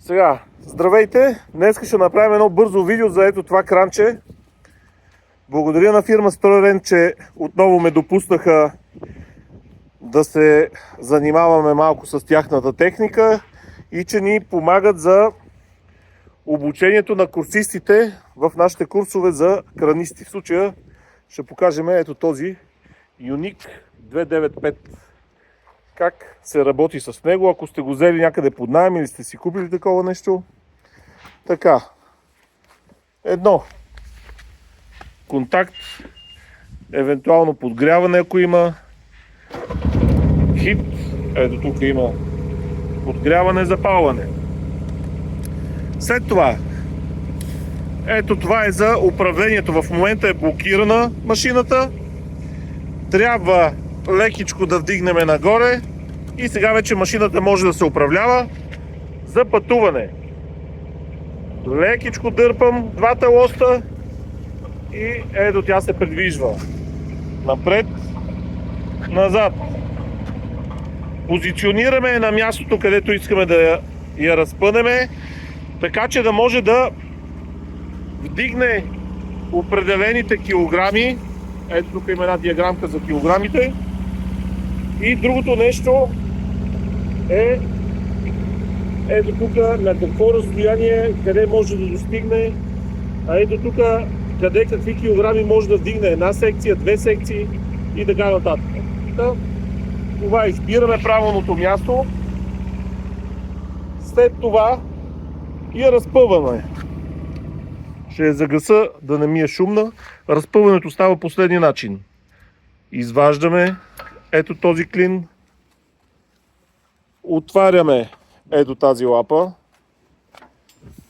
Сега, здравейте! Днес ще направим едно бързо видео за ето това кранче. Благодаря на фирма Стройрент, че отново ме допуснаха да се занимаваме малко с тяхната техника и че ни помагат за обучението на курсистите в нашите курсове за кранисти. В случая ще покажем ето този Unique 295. Как се работи с него, ако сте го взели някъде под наем или сте си купили такова нещо. Така. Едно. Контакт. Евентуално подгряване, ако има. Хит. Ето тук има подгряване, запалване. След това. Ето това е за управлението. В момента е блокирана машината. Трябва лекичко да вдигнем нагоре и сега вече машината може да се управлява. За пътуване лекичко дърпам двата лоста и ето тя се придвижва напред, назад. Позиционираме на мястото, където искаме да я разпънеме, така че да може да вдигне определените килограми. Ето тук има една диаграмка за килограмите. И другото нещо е ето тук на какво разстояние, къде може да достигне, а ето тук къде какви килограми може да вдигне една секция, две секции и така нататък. Това избираме правилното място. След това я разпъваме. Ще я загаса да не ми е шумна. Разпъването става последния начин. Изваждаме ето този клин. Отваряме ето тази лапа.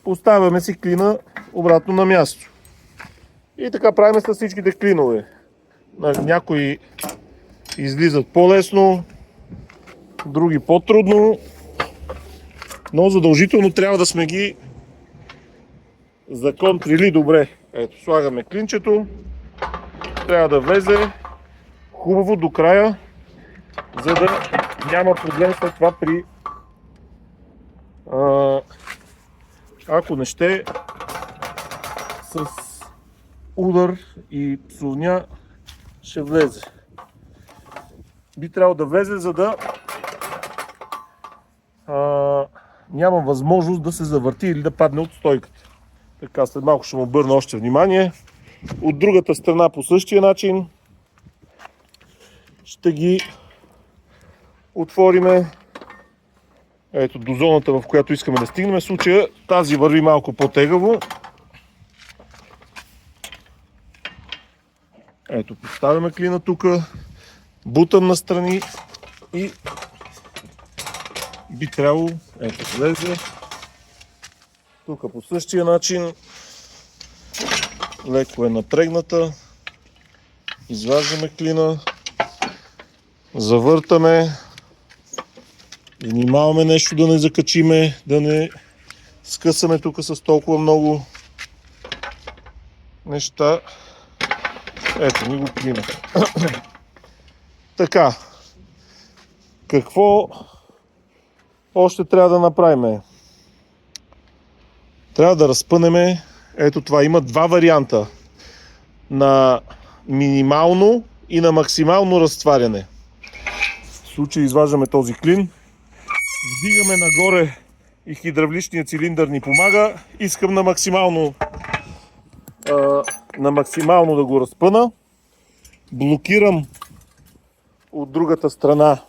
Поставяме си клина обратно на място. И така правим с всичките клинове. Някои излизат по-лесно, други по-трудно, но задължително трябва да сме ги законтрили добре. Ето, слагаме клинчето. Трябва да влезе хубаво до края, за да няма проблем след това при ако не ще с удар и псовня ще влезе. Би трябвало да влезе, за да няма възможност да се завърти или да падне от стойката. Така, след малко ще му обърна още внимание. От другата страна по същия начин ще ги отвориме ето до зоната, в която искаме да стигнем. В случая тази върви малко по-тегаво. Ето, поставяме клина тук, бутам настрани и би трябвало, ето влезе. Тук по същия начин леко е напрегната. Изваждаме клина, завъртаме, внимаваме нещо да не закачиме, да не скъсаме тук с толкова много неща. Ето ни го клина. Така, какво още трябва да направим? Трябва да разпънеме, ето това, има два варианта. На минимално и на максимално разтваряне. В случай изваждаме този клин, вдигаме нагоре и хидравличният цилиндър ни помага. Искам на максимално да го разпъна. Блокирам от другата страна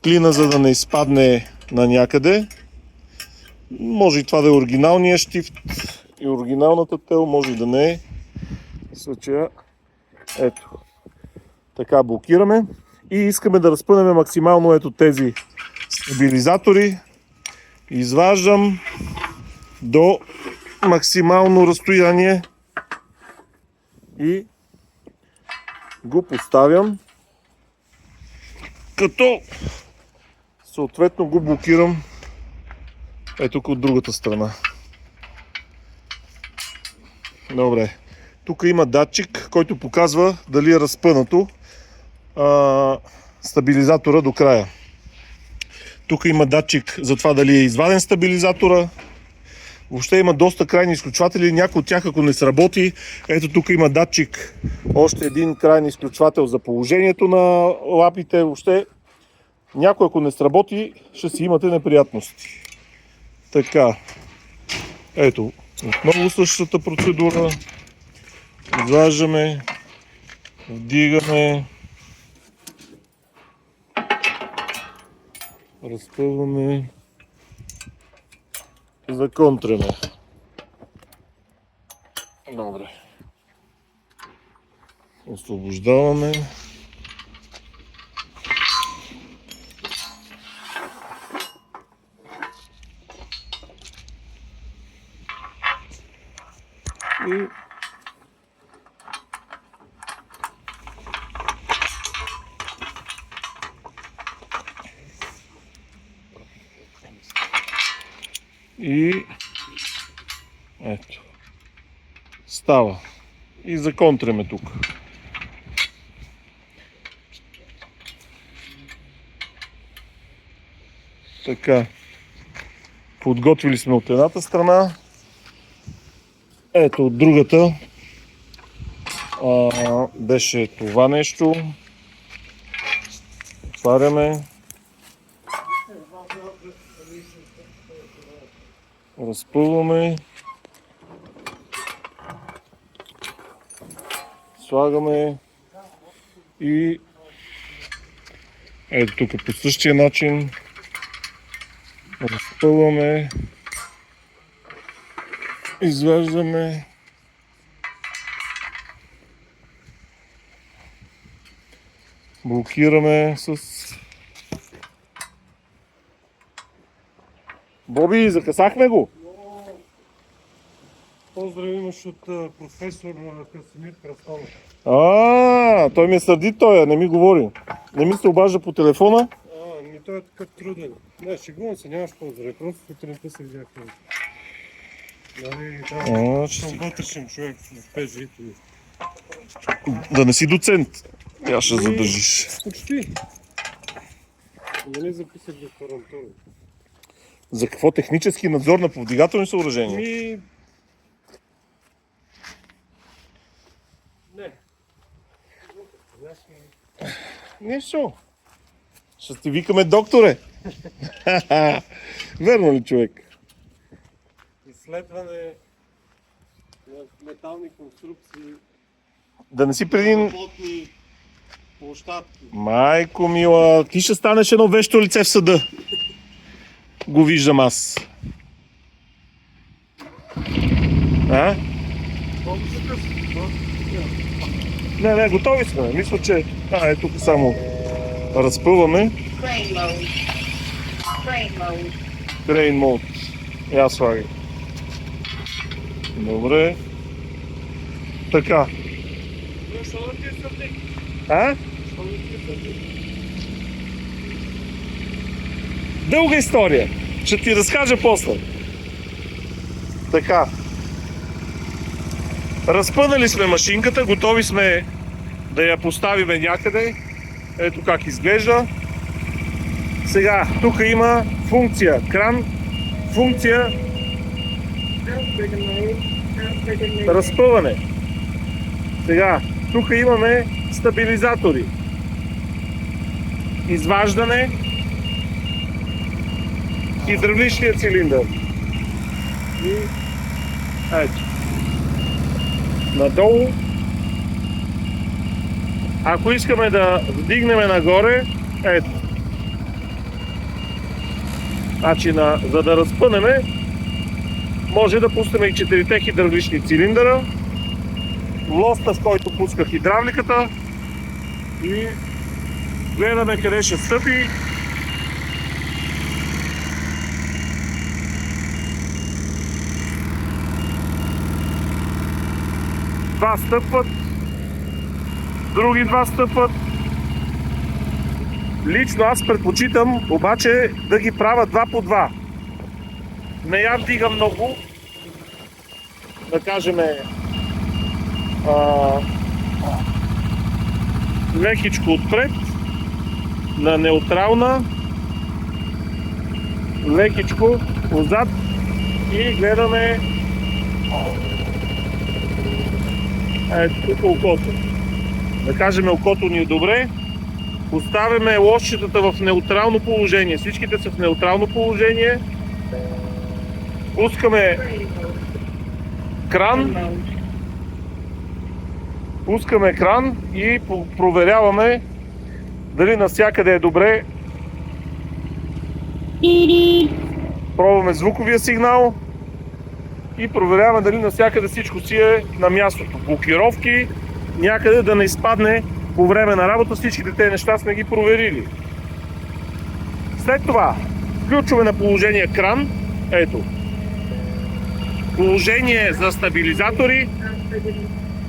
клина, за да не изпадне на някъде. Може и това да е оригиналният щифт и оригиналната тел, може и да не е. В случая, ето, така блокираме и искаме да разпънем максимално ето тези стабилизатори. Изваждам до максимално разстояние и го поставям, като съответно го блокирам ето тук от другата страна. Добре. Тук има датчик, който показва дали е разпънато стабилизатора до края. Тук има датчик за това дали е изваден стабилизатора. Въобще има доста крайни изключватели. Някой от тях, ако не сработи, ето тук има датчик. Още един крайен изключвател за положението на лапите. Въобще някой, ако не сработи, ще си имате неприятности. Така. Ето. Отново същата процедура. Изваждаме. Вдигаме. Разпъваме. Законтряме. Добре. Освобождаваме. И ето. Става. И законтряме тук. Така. Подготвили сме от едната страна. Ето от другата. Беше това нещо. Отваряме. Разпъваме. Слагаме. И ето тук по същия начин. Разпъваме. Изваждаме. Блокираме с... Боби, закъсахме го! Поздрав имаш от професор Красимир Крастанов. Той ми е сърдит той, не ми говори. Не ми се обажда по телефона. Той е така труден. Не, шегувам се, нямаш поздрави, просто сутринта се видяхме. Нали, съм вътрешен човек в ПЖ. Да не си доцент. Я ще задържиш. Почти. Нали записах докторантура. За какво? Технически надзор на повдигателни съоръжения? Не. Нищо. Ще ти викаме докторе. Верно ли, човек? Изследване на метални конструкции. Да не си преди... Работни площадки. Майко мила, ти ще станеш едно вещо лице в съда. Го виждам аз. Не, готови сме. Мисля, че... тук само разпъваме. Crane mode. Я слагай. Добре. Така. Дълга история. Ще ти разкажа после. Така. Разпънали сме машинката, готови сме да я поставим някъде. Ето как изглежда. Сега, тук има функция кран, функция разпъване. Сега, тук имаме стабилизатори. Изваждане, хидравличния цилиндър. И ето. Надолу. Ако искаме да вдигнем нагоре, ето. Значи, за да разпънеме, може да пуснем и 4 хидравлични цилиндъра, лоста, в който пуска хидравликата и гледаме къде ще стъпи. Два стъпват, други два стъпват. Лично аз предпочитам обаче да ги правя два по два. Не я вдига много, да кажем лекичко отпред, на неутрална лекичко отзад и гледаме ето тук окото. Да кажем, окото ни е добре. Поставяме лошчетата в неутрално положение. Всичките са в неутрално положение. Пускаме кран. Пускаме кран и проверяваме дали навсякъде е добре. Пробваме звуковия сигнал и проверяваме дали навсякъде всичко си е на мястото. Блокировки, някъде да не изпадне по време на работа. Всичките тези неща сме ги проверили. След това включваме на положение кран. Ето. Положение за стабилизатори.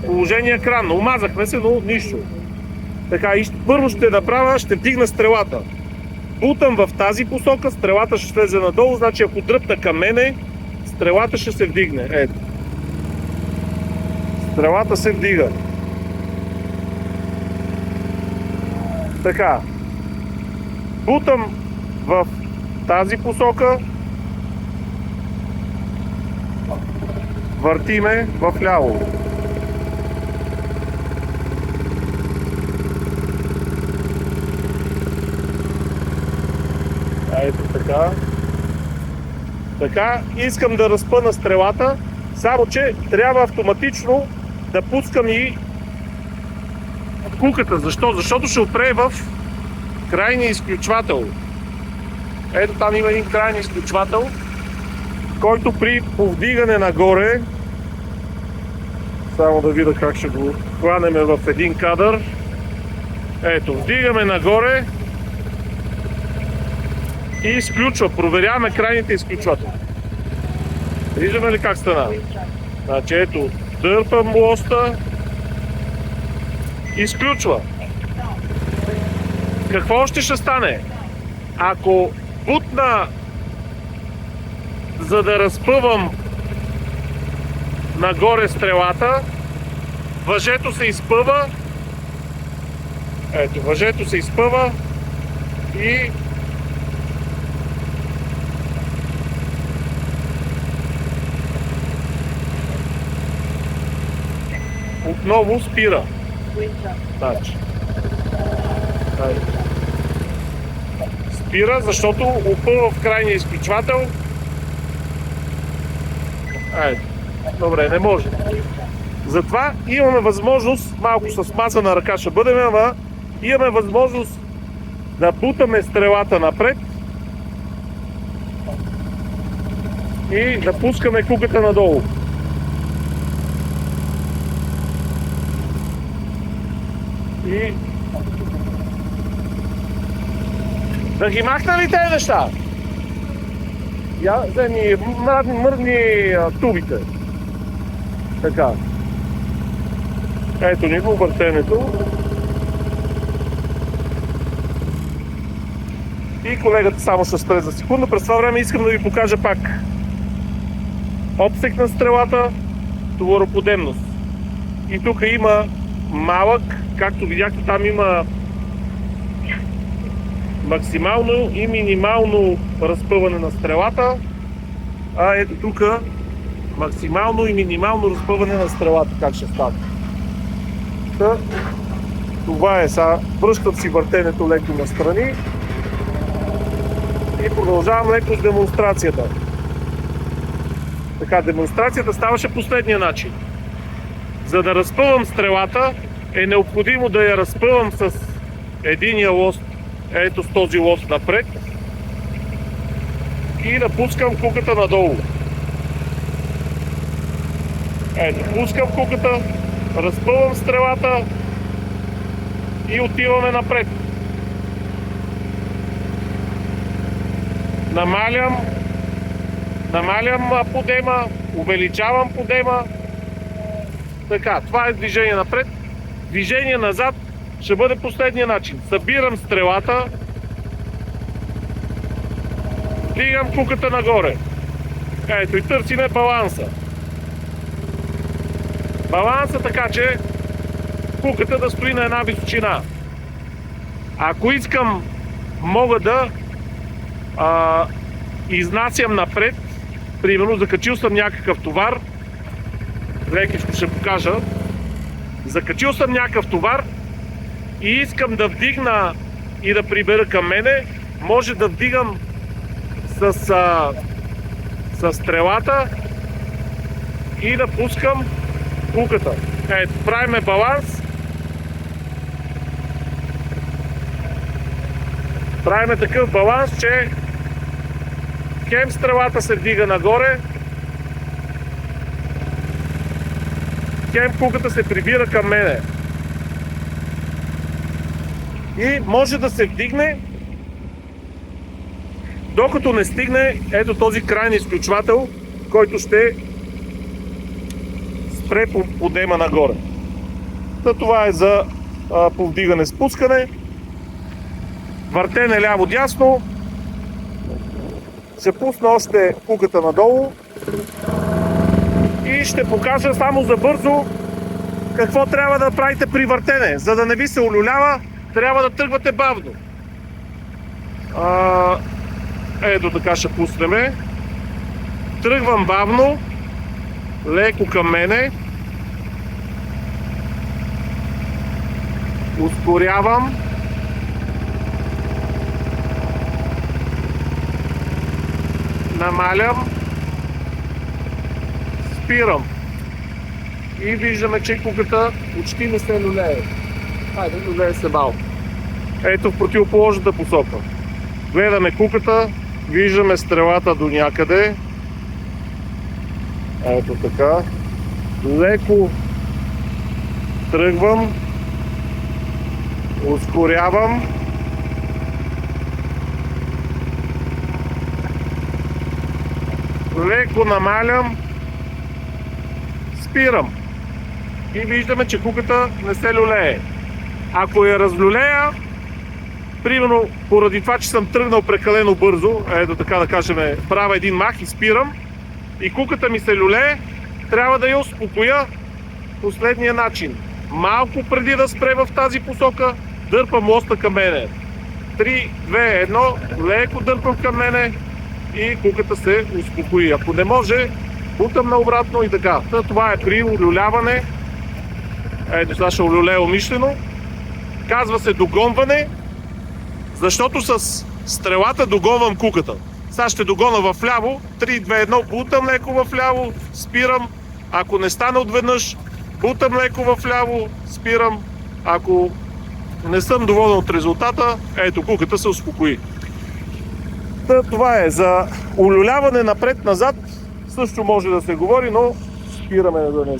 Положение кран. Омазахме се, но нищо. Така, и първо ще направя, ще вдигна стрелата. Бутам в тази посока, стрелата ще слезе надолу, значи ако дръпна към мене, стрелата ще се вдигне. Ето. Стрелата се вдига. Така. Бутам в тази посока. Въртиме в ляво. Ето така. Така, искам да разпъна стрелата, само че трябва автоматично да пускам и куката. Защо? Защото ще опре в крайния изключвател. Ето там има един крайен изключвател, който при повдигане нагоре, само да видя как ще го хванеме в един кадър. Ето, вдигаме нагоре и изключва. Проверяваме крайните изключватели. Виждаме ли как стана? Значи ето, дърпам лоста, изключва. Какво още ще стане? Ако бутна, за да разпъвам нагоре стрелата, въжето се изпъва. Ето, въжето се изпъва и отново спира. Значи. Спира, защото опъва в крайния изключвател. Добре, не може. Затова имаме възможност, малко с смазана ръка ще бъдем, ама имаме възможност да бутаме стрелата напред и да пускаме куката надолу. И да ги махна ли тези неща? Да ни мръдни тубите. Така. Ето ни го въртенето. И колегата само ще спре за секунда. През това време искам да ви покажа пак обсек на стрелата, товароподемност. И тук има малък, както видяхте, там има максимално и минимално разпъване на стрелата, а ето тук максимално и минимално разпъване на стрелата, как ще стане. Това е сега. Връщам си въртенето леко настрани и продължавам леко с демонстрацията. Така, демонстрацията ставаше последния начин. За да разпъвам стрелата, е необходимо да я разпъвам с единия лост, ето с този лост напред, и да пускам куката надолу. Ето, пускам куката, разпъвам стрелата и отиваме напред. Намалям подема, увеличавам подема. Така, това е движение напред. Движение назад ще бъде последния начин. Събирам стрелата, вдигам куката нагоре. Ето и търсиме баланса. Баланса така, че куката да стои на една височина. Ако искам, мога да изнасям напред. Примерно, закачил съм някакъв товар. Лекичко ще покажа. Закачил съм някакъв товар и искам да вдигна и да прибера към мене. Може да вдигам с стрелата и да пускам куката. Ето, правиме баланс. Правиме такъв баланс, че хем стрелата се вдига нагоре, хем куката се прибира към мене. И може да се вдигне, докато не стигне ето този крайен изключвател, който ще спре подема нагоре. Това е за повдигане-спускане. Въртене ляво-дясно. Ще пусна още куката надолу и ще покажа само за бързо какво трябва да правите при въртене. За да не ви се олюлява, трябва да тръгвате бавно. Ето така ще пуснеме. Тръгвам бавно, леко към мене. Ускорявам. Намалям. Спирам. И виждаме, че куката почти не се люлее. Хайде, люлее се малко. Ето в противоположната посока. Гледаме куката, виждаме стрелата до някъде. Ето така. Леко тръгвам. Ускорявам. Леко намалям. Спирам. И виждаме, че куката не се люлее. Ако я разлюлея, примерно поради това, че съм тръгнал прекалено бързо, ето така да кажем, правя един мах и спирам, и куката ми се люлее, трябва да я успокоя последния начин. Малко преди да спре в тази посока, дърпам лоста към мене. 3, 2, 1, леко дърпам към мене и куката се успокои. Ако не може, бутам наобратно и така. Това е при олюляване. Ето сега ще олюлея умишлено. Казва се догонване, защото с стрелата догонвам куката. Сега ще догона в ляво. 3, 2, 1, бутам леко в ляво, спирам. Ако не стане отведнъж, бутам леко в ляво, спирам. Ако не съм доволен от резултата, ето куката се успокои. Това е за олюляване напред-назад. Също може да се говори, но спираме да не